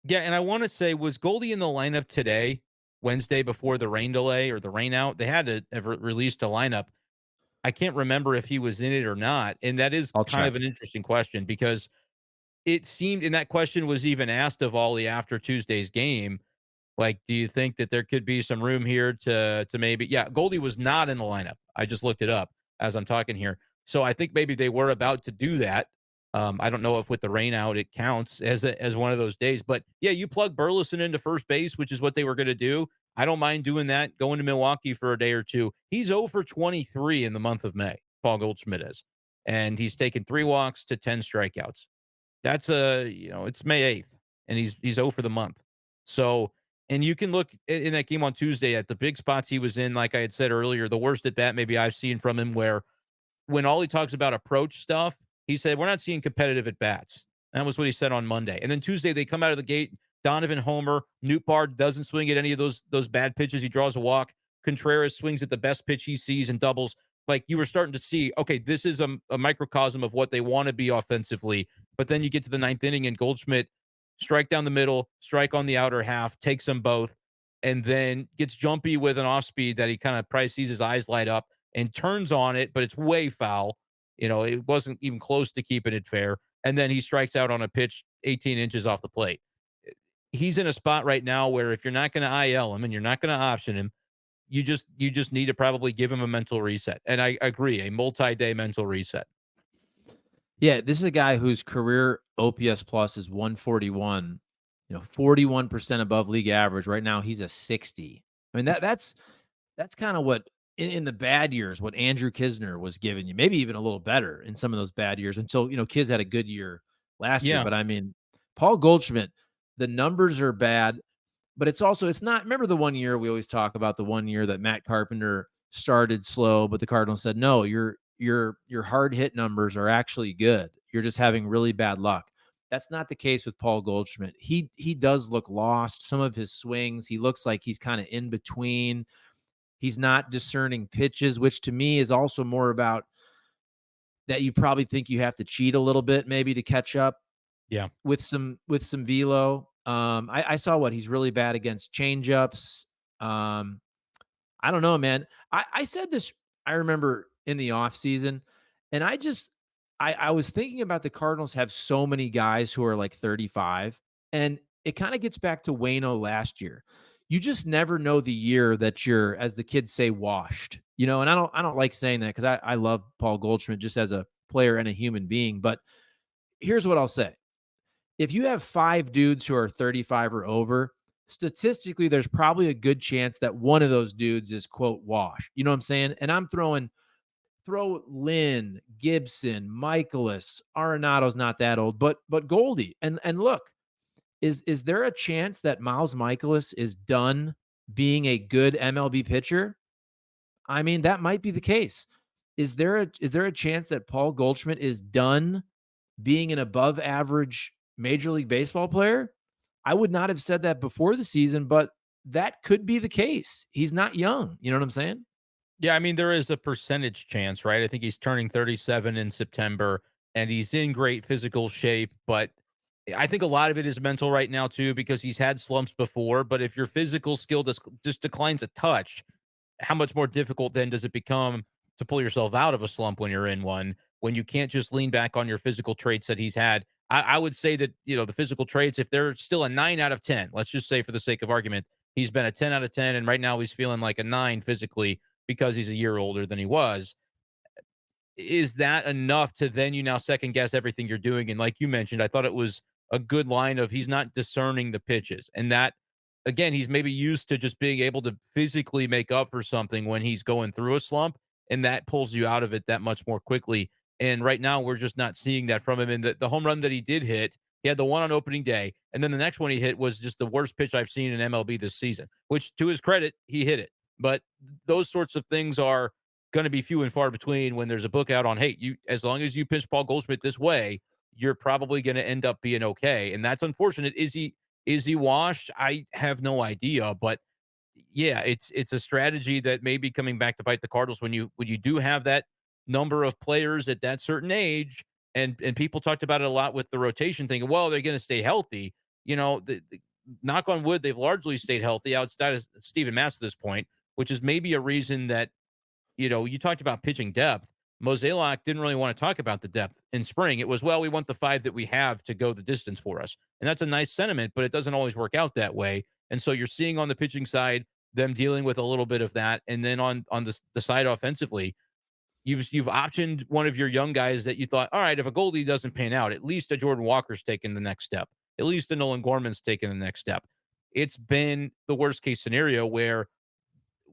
Yeah. And I want to say, was Goldie in the lineup today, Wednesday, before the rain delay or the rain out? They had to have released a lineup. I can't remember if he was in it or not. And that is I'll kind check. of an interesting question because it seemed, and that question was even asked of Ollie after Tuesday's game. Like, do you think that there could be some room here to maybe? Yeah, Goldie was not in the lineup. I just looked it up as I'm talking here. So I think maybe they were about to do that. I don't know if with the rain out it counts as one of those days. But yeah, you plug Burleson into first base, which is what they were going to do. I don't mind doing that. Going to Milwaukee for a day or two. He's 0 for 23 in the month of May. Paul Goldschmidt is, and he's taken 3 walks to 10 strikeouts. That's it's May 8th, and he's 0 for the month. So, and you can look in that game on Tuesday at the big spots he was in. Like I had said earlier, the worst at bat maybe I've seen from him, where when all he talks about approach stuff, he said we're not seeing competitive at bats. That was what he said on Monday. And then Tuesday they come out of the gate. Donovan homer. Newt doesn't swing at any of those bad pitches. He draws a walk. Contreras swings at the best pitch he sees and doubles. Like you were starting to see, okay, this is a microcosm of what they want to be offensively. But then you get to the ninth inning and Goldschmidt strike down the middle, strike on the outer half, takes them both, and then gets jumpy with an off speed that he kind of probably sees his eyes light up and turns on it, but it's way foul. It wasn't even close to keeping it fair. And then he strikes out on a pitch 18 inches off the plate. He's in a spot right now where if you're not going to IL him and you're not going to option him, you just need to probably give him a mental reset. And I agree, a multi-day mental reset. Yeah, this is a guy whose career OPS plus is 141, 41% above league average. Right now, he's a 60. I mean, that's kind of what in the bad years, what Andrew Kisner was giving you, maybe even a little better in some of those bad years until, Kiz had a good year last year. Yeah. But I mean, Paul Goldschmidt, the numbers are bad, but it's not, remember the one year we always talk about the one year that Matt Carpenter started slow, but the Cardinals said, no, your hard hit numbers are actually good. You're just having really bad luck. That's not the case with Paul Goldschmidt. He does look lost. Some of his swings, he looks like he's kind of in between. He's not discerning pitches, which to me is also more about that you probably think you have to cheat a little bit maybe to catch up Yeah. with some velo. I saw what he's really bad against changeups. Um, I don't know, man. I said this, I remember in the off season, and I was thinking about the Cardinals have so many guys who are like 35, and it kind of gets back to Wayno last year. You just never know the year that you're, as the kids say, washed. And I don't like saying that because I love Paul Goldschmidt just as a player and a human being. But here's what I'll say. If you have 5 dudes who are 35 or over, statistically, there's probably a good chance that one of those dudes is quote washed. You know what I'm saying? And I'm throw Lynn, Gibson, Mikolas, Arenado's not that old, but Goldie. And look, is there a chance that Miles Mikolas is done being a good MLB pitcher? I mean, that might be the case. Is there a chance that Paul Goldschmidt is done being an above average Major League Baseball player? I would not have said that before the season, but that could be the case. He's not young. You know what I'm saying? Yeah, I mean, there is a percentage chance, right? I think he's turning 37 in September and he's in great physical shape, but I think a lot of it is mental right now too because he's had slumps before, but if your physical skill just declines a touch, how much more difficult then does it become to pull yourself out of a slump when you're in one, when you can't just lean back on your physical traits that he's had? I would say that, the physical traits, if they're still a 9 out of 10, let's just say for the sake of argument, he's been a 10 out of 10, and right now he's feeling like a 9 physically because he's a year older than he was. Is that enough to then you now second guess everything you're doing? And like you mentioned, I thought it was a good line of he's not discerning the pitches. And that, again, he's maybe used to just being able to physically make up for something when he's going through a slump. And that pulls you out of it that much more quickly. And right now, we're just not seeing that from him. And the home run that he did hit, he had the one on opening day. And then the next one he hit was just the worst pitch I've seen in MLB this season, which to his credit, he hit it. But those sorts of things are going to be few and far between when there's a book out on, hey, you, as long as you pitch Paul Goldschmidt this way, you're probably going to end up being okay. And that's unfortunate. Is he washed? I have no idea, but yeah, it's a strategy that may be coming back to bite the Cardinals when you do have that number of players at that certain age. And people talked about it a lot with the rotation thing. Well, they're going to stay healthy. Knock on wood, they've largely stayed healthy outside of Steven Matz at this point, which is maybe a reason that you talked about pitching depth. Mozeliak didn't really want to talk about the depth in spring. It was, well, we want the 5 that we have to go the distance for us. And that's a nice sentiment, but it doesn't always work out that way. And so you're seeing on the pitching side them dealing with a little bit of that. And then on the side offensively, you've optioned one of your young guys that you thought, all right, if a Goldie doesn't pan out, at least a Jordan Walker's taking the next step. At least a Nolan Gorman's taking the next step. It's been the worst case scenario where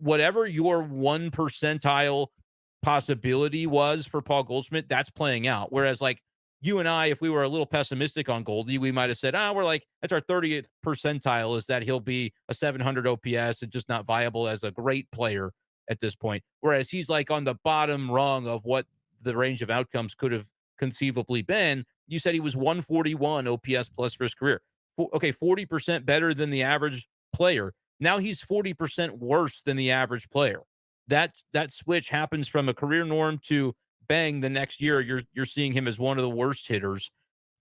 whatever your 1 percentile possibility was for Paul Goldschmidt, that's playing out. Whereas, like you and I, if we were a little pessimistic on Goldie, we might have said, we're like, that's our 30th percentile is that he'll be a 700 OPS and just not viable as a great player at this point. Whereas he's like on the bottom rung of what the range of outcomes could have conceivably been. You said he was 141 OPS plus for his career. Okay, 40% better than the average player. Now he's 40% worse than the average player. That switch happens from a career norm to bang the next year you're seeing him as one of the worst hitters.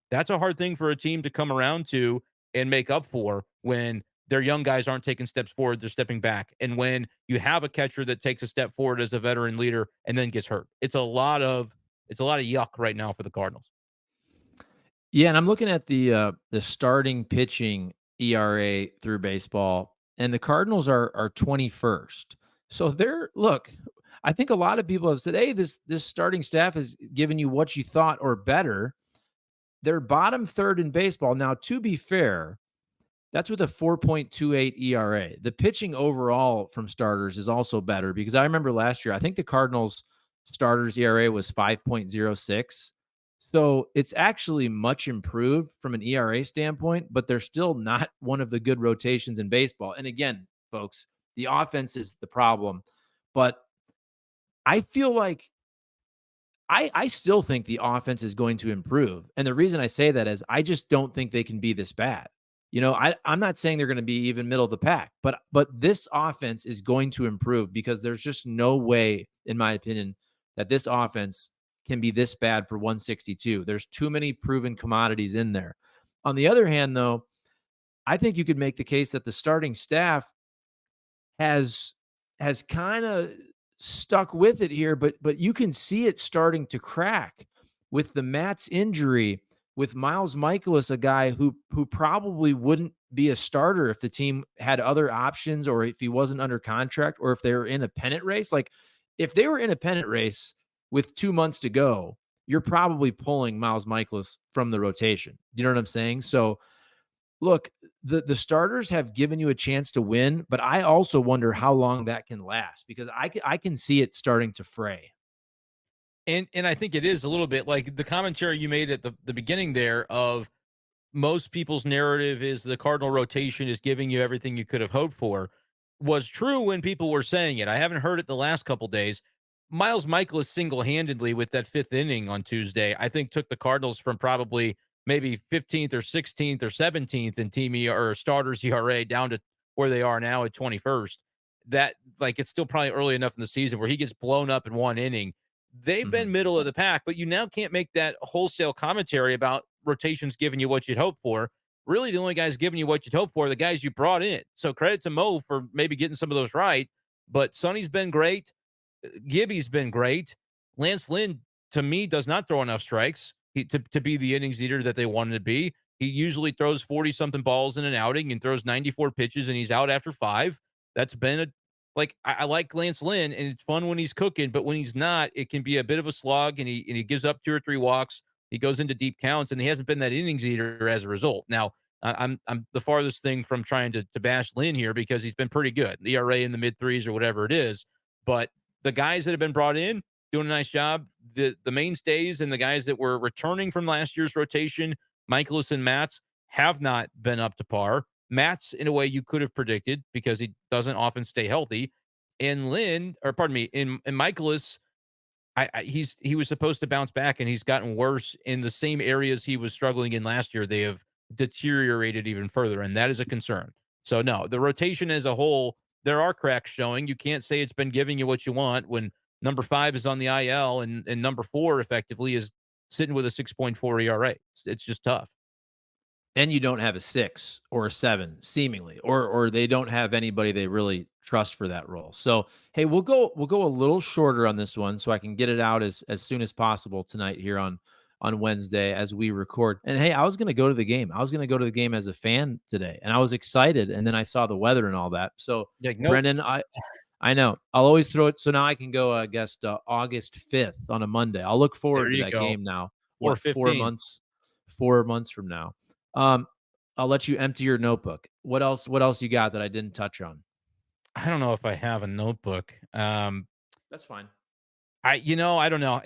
That's a hard thing for a team to come around to and make up for when their young guys aren't taking steps forward, they're stepping back. And when you have a catcher that takes a step forward as a veteran leader and then gets hurt. It's a lot of yuck right now for the Cardinals. Yeah, and I'm looking at the starting pitching ERA through baseball, and the Cardinals are 21st. So they're look, I think a lot of people have said, "Hey, this starting staff has given you what you thought or better." They're bottom third in baseball. Now, to be fair, that's with a 4.28 ERA. The pitching overall from starters is also better because I remember last year, I think the Cardinals starters ERA was 5.06. So it's actually much improved from an ERA standpoint, but they're still not one of the good rotations in baseball. And again, folks, the offense is the problem. But I feel like I still think the offense is going to improve, and the reason I say that is I just don't think they can be this bad. I'm not saying they're gonna be even middle of the pack, but this offense is going to improve because there's just no way, in my opinion, that this offense can be this bad for 162. There's too many proven commodities in there. On the other hand, though, I think you could make the case that the starting staff has has kinda stuck with it here, but you can see it starting to crack with the Mats injury, with Miles Mikolas, a guy who probably wouldn't be a starter if the team had other options or if he wasn't under contract or if they were in a pennant race. Like if they were in a pennant race with 2 months to go, you're probably pulling Miles Mikolas from the rotation. You know what I'm saying? So look, the starters have given you a chance to win, but I also wonder how long that can last because I can see it starting to fray. And I think it is a little bit like the commentary you made at the beginning there of most people's narrative is the Cardinal rotation is giving you everything you could have hoped for was true when people were saying it. I haven't heard it the last couple days. Miles Mikolas single-handedly with that fifth inning on Tuesday, I think took the Cardinals from probably maybe 15th or 16th or 17th in team or starters ERA down to where they are now at 21st. That like it's still probably early enough in the season where he gets blown up in one inning. They've Mhm. been middle of the pack, but you now can't make that wholesale commentary about rotations giving you what you'd hope for. Really, the only guys giving you what you'd hope for are the guys you brought in. So credit to Mo for maybe getting some of those right. But Sonny's been great. Gibby's been great. Lance Lynn, to me, does not throw enough strikes to be the innings eater that they wanted to be. He usually throws 40 something balls in an outing and throws 94 pitches and he's out after five. That's been a I like Lance Lynn and it's fun when he's cooking, but when he's not, it can be a bit of a slog and he gives up 2 or 3 walks. He goes into deep counts and he hasn't been that innings eater as a result. Now, I'm the farthest thing from trying to bash Lynn here because he's been pretty good. The ERA in the mid threes or whatever it is. But the guys that have been brought in doing a nice job. The mainstays and the guys that were returning from last year's rotation, Mikolas and Mats, have not been up to par. Mats, in a way, you could have predicted because he doesn't often stay healthy. And Lynn, or pardon me, in Mikolas, he was supposed to bounce back and he's gotten worse in the same areas he was struggling in last year. They have deteriorated even further, and that is a concern. So no, the rotation as a whole, there are cracks showing. You can't say it's been giving you what you want when number 5 is on the IL and number 4 effectively is sitting with a 6.4 ERA. It's just tough. And you don't have a 6 or a 7 seemingly, or they don't have anybody they really trust for that role. So, hey, we'll go a little shorter on this one so I can get it out as soon as possible tonight here on Wednesday as we record. And hey, I was going to go to the game. I was going to go to the game as a fan today, and I was excited, and then I saw the weather and all that. So, Like, nope. Brendan, I know. I'll always throw it so now I can go, I guess, August 5th on a Monday. I'll look There forward to you that go. game now. Or What, 15. 4 months from now? Um, I'll let you empty your notebook. What else you got that I didn't touch on? I don't know if I have a notebook. That's fine. I don't know.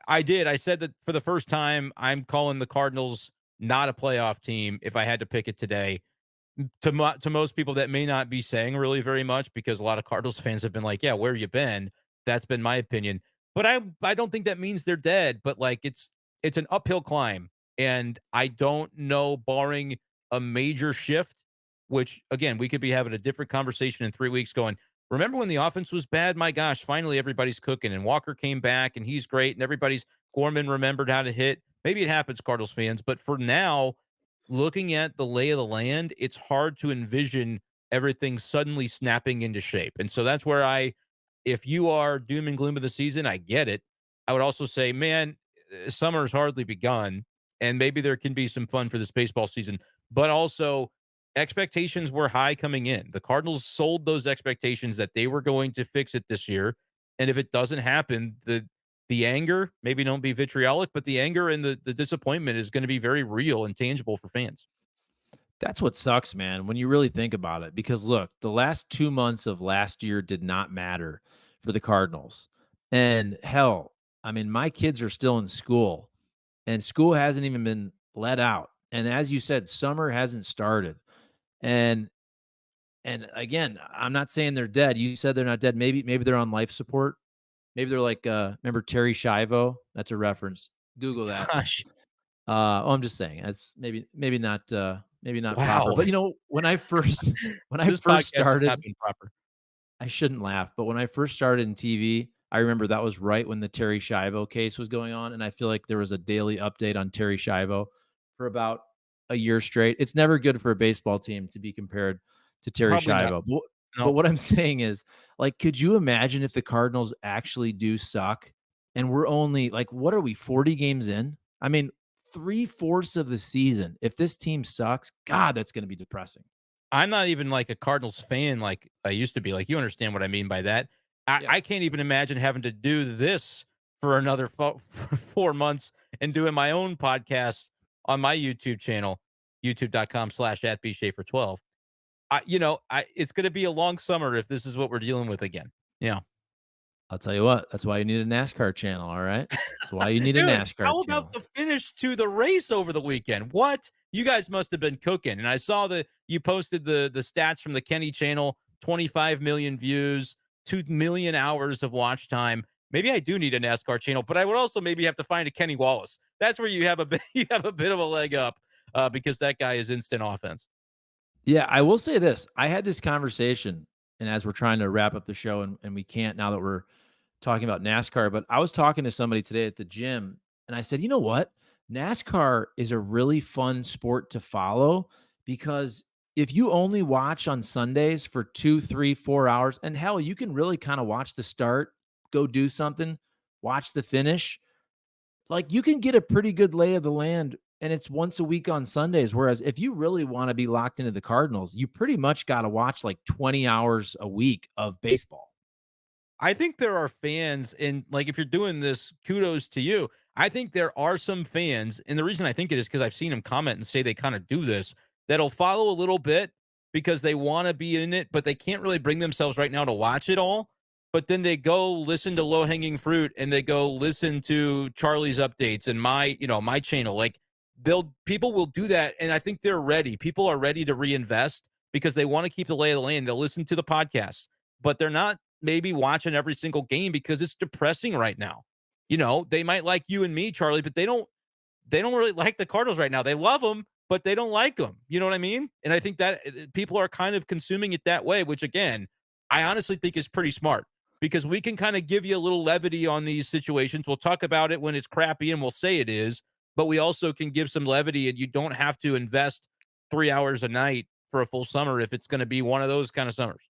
I did. I said that for the first time, I'm calling the Cardinals not a playoff team if I had to pick it today. To most people, that may not be saying really very much because a lot of Cardinals fans have been like, "Yeah, where you been?" That's been my opinion. But I don't think that means they're dead. But like it's an uphill climb, and I don't know, barring a major shift, which again we could be having a different conversation in 3 weeks. Going, remember when the offense was bad? My gosh, finally everybody's cooking, and Walker came back, and he's great, and everybody's Gorman remembered how to hit. Maybe it happens, Cardinals fans, but for now looking at the lay of the land, it's hard to envision everything suddenly snapping into shape. And so that's where if you are doom and gloom of the season, I get it. I would also say, man, summer's hardly begun, and maybe there can be some fun for this baseball season. But also, expectations were high coming in. The Cardinals sold those expectations that they were going to fix it this year. And if it doesn't happen, the anger, maybe don't be vitriolic, but the anger and the disappointment is going to be very real and tangible for fans. That's what sucks, man, when you really think about it. Because look, the last 2 months of last year did not matter for the Cardinals. And hell, I mean, my kids are still in school, and school hasn't even been let out. And as you said, summer hasn't started. And again, I'm not saying they're dead. You said they're not dead. Maybe they're on life support. Maybe they're like, remember Terry Schiavo? That's a reference. Google that. Gosh, I'm just saying that's maybe not proper. wow. But when I first when I This first podcast has started, not been proper. I shouldn't laugh, but when I first started in TV, I remember that was right when the Terry Schiavo case was going on, and I feel like there was a daily update on Terry Schiavo for about a year straight. It's never good for a baseball team to be compared to Terry Probably not. Schiavo. But No. what I'm saying is, like, could you imagine if the Cardinals actually do suck and we're only like, what are we, 40 games in? I mean, 3/4 of the season. If this team sucks, God, that's going to be depressing. I'm not even like a Cardinals fan like I used to be. Like, you understand what I mean by that. Yeah. I can't even imagine having to do this for another 4 months and doing my own podcast on my YouTube channel, youtube.com/@bschaefer12. It's going to be a long summer if this is what we're dealing with again. Yeah. I'll tell you what, that's why you need a NASCAR channel, all right? That's why you need a Dude, NASCAR how about channel. the finish to the race over the weekend? What? You guys must have been cooking. And I saw that you posted the stats from the Kenny channel, 25 million views, 2 million hours of watch time. Maybe I do need a NASCAR channel, but I would also maybe have to find a Kenny Wallace. That's where you have a bit you have a bit of a leg up because that guy is instant offense. Yeah, I will say this. I had this conversation, and as we're trying to wrap up the show, and we can't now that we're talking about NASCAR, but I was talking to somebody today at the gym, and I said, you know what? NASCAR is a really fun sport to follow because if you only watch on Sundays for 2, 3, 4 hours, and hell, you can really kind of watch the start, go do something, watch the finish. Like, you can get a pretty good lay of the land, and it's once a week on Sundays, whereas if you really wanna be locked into the Cardinals, you pretty much gotta watch, like, 20 hours a week of baseball. I think there are fans, and like if you're doing this, kudos to you. I think there are some fans, and the reason I think it is because I've seen them comment and say they kind of do this, that'll follow a little bit because they want to be in it, but they can't really bring themselves right now to watch it all. But then they go listen to low hanging fruit and they go listen to Charlie's updates and my channel. Like people will do that, and I think they're ready. People are ready to reinvest because they want to keep the lay of the land. They'll listen to the podcast, but they're not maybe watching every single game because it's depressing right now. They might like you and me, Charlie, but they don't really like the Cardinals right now. They love them, but they don't like them. You know what I mean? And I think that people are kind of consuming it that way, which again, I honestly think is pretty smart because we can kind of give you a little levity on these situations. We'll talk about it when it's crappy and we'll say it is, but we also can give some levity and you don't have to invest 3 hours a night for a full summer if it's going to be one of those kind of summers.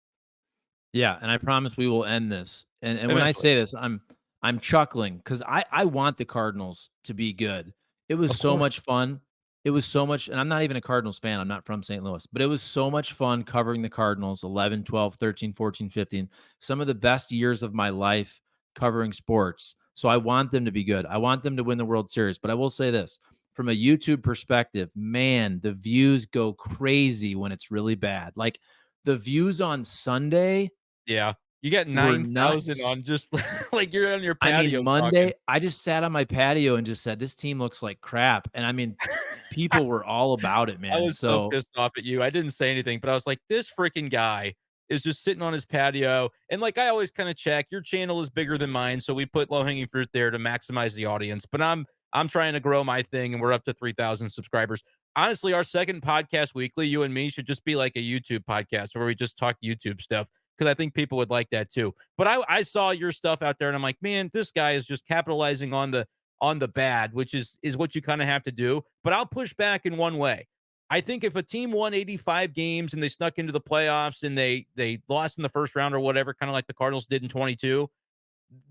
Yeah, and I promise we will end this. And when I Eventually. say this, I'm chuckling because I want the Cardinals to be good. It was Of so course. much fun. It was so much, and I'm not even a Cardinals fan. I'm not from St. Louis, but it was so much fun covering the Cardinals 11, 12, 13, 14, 15. Some of the best years of my life covering sports. So I want them to be good. I want them to win the World Series. But I will say this from a YouTube perspective, man, the views go crazy when it's really bad. Like the views on Sunday Yeah. You got were 9,000 nuts. on just like you're on your I mean, patio talking. Monday, I just sat on my patio and just said, "This team looks like crap," and I mean, people were all about it, I man, was so so pissed off at you. I didn't say anything, but I was like, this freaking guy is just sitting on his patio. And like I always kind of check, your channel is bigger than mine, so we put low-hanging fruit there to maximize the audience. But I'm trying to grow my thing and we're up to 3,000 subscribers. Honestly, our second podcast weekly, you and me, should just be like a YouTube podcast where we just talk YouTube stuff because I think people would like that too. But I saw your stuff out there and I'm like, man, this guy is just capitalizing on the bad, which is what you kind of have to do. But I'll push back in one way. I think if a team won 85 games and they snuck into the playoffs and they lost in the first round or whatever, kind of like the Cardinals did in 22,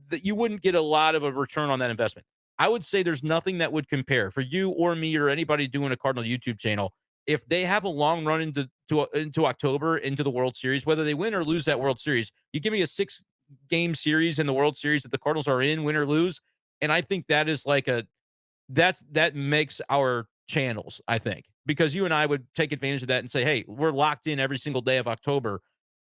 that you wouldn't get a lot of a return on that investment. I would say there's nothing that would compare for you or me or anybody doing a Cardinal YouTube channel. If they have a long run into October, into the World Series, whether they win or lose that World Series, you give me a 6-game series in the World Series that the Cardinals are in, win or lose, and I think that is like that makes our channels, I think, because you and I would take advantage of that and say, hey, we're locked in every single day of October.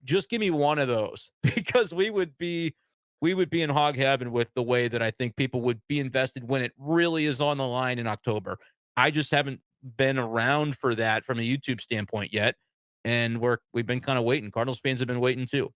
Just give me one of those because we would be in hog heaven with the way that I think people would be invested when it really is on the line in October. I just haven't been around for that from a YouTube standpoint yet. And we've been kind of waiting. Cardinals fans have been waiting too.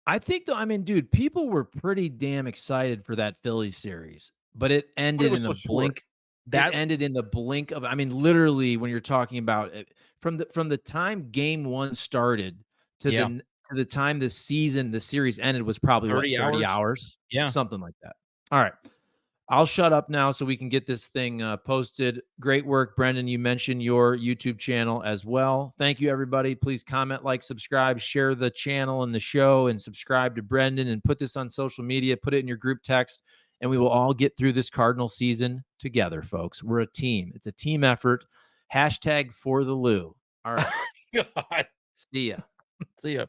I think though, I mean, dude, people were pretty damn excited for that Phillies series, but it But it ended was in a so short. blink. It That ended in the blink of, I mean, literally when you're talking about it, from the time game 1 started to yeah, the time the series ended was probably what, 30 30 hours. hours? Yeah. Something like that. All right. I'll shut up now so we can get this thing posted. Great work, Brendan. You mentioned your YouTube channel as well. Thank you, everybody. Please comment, like, subscribe, share the channel and the show, and subscribe to Brendan and put this on social media. Put it in your group text. and we will all get through this Cardinal season together, folks. We're a team. It's a team effort. Hashtag for the Lou. All right. God. See ya. See ya.